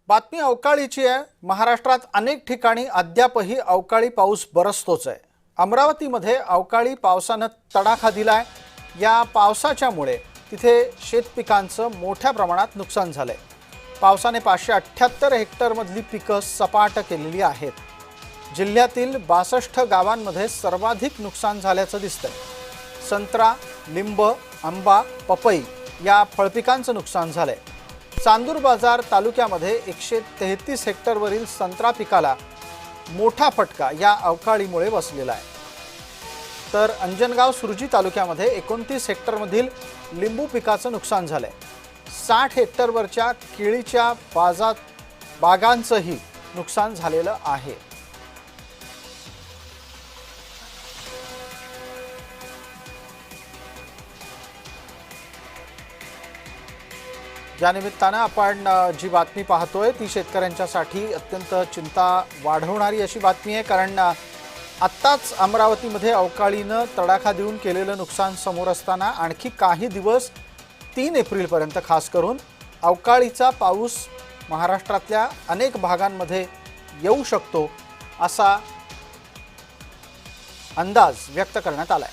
बातमी अवकाळीची आहे। महाराष्ट्रात अनेक ठिकाणी अद्यापही अवकाळी पाऊस बरसतोच आहे। अमरावतीमध्ये अवकाळी पावसाने तडाखा दिलाय। या पावसाच्यामुळे तिथे शेतपिकांचं मोठ्या प्रमाणात नुकसान झालंय। पावसाने 578 हेक्टर मधली पिकं सपाट केलेली आहेत। जिल्ह्यातील 62 गावांमध्ये सर्वाधिक नुकसान झाल्याचं दिसतंय। संत्रा, लिंब, आंबा, पपई या फळपिकांचं नुकसान झालंय। चांदूर बाजार तालुक्यामध्ये 133 हेक्टरवरील संत्रा पिकाला मोठा फटका या अवकाळीमुळे बसलेला आहे। तर अंजनगाव सुरजी तालुक्यामध्ये 29 हेक्टरमधील लिंबू पिकाचं नुकसान झालंय। 60 हेक्टरवरच्या केळीच्या बागांचंही नुकसान झालेलं आहे। या निमित्तानं आपण जी बातमी पाहतोय ती शेतकऱ्यांच्यासाठी अत्यंत चिंता वाढवणारी अशी बातमी आहे। कारण आत्ताच अमरावतीमध्ये अवकाळीनं तडाखा देऊन केलेलं नुकसान समोर असताना आणखी काही दिवस 3 एप्रिलपर्यंत खास करून अवकाळीचा पाऊस महाराष्ट्रातल्या अनेक भागांमध्ये येऊ शकतो असा अंदाज व्यक्त करण्यात आलाय।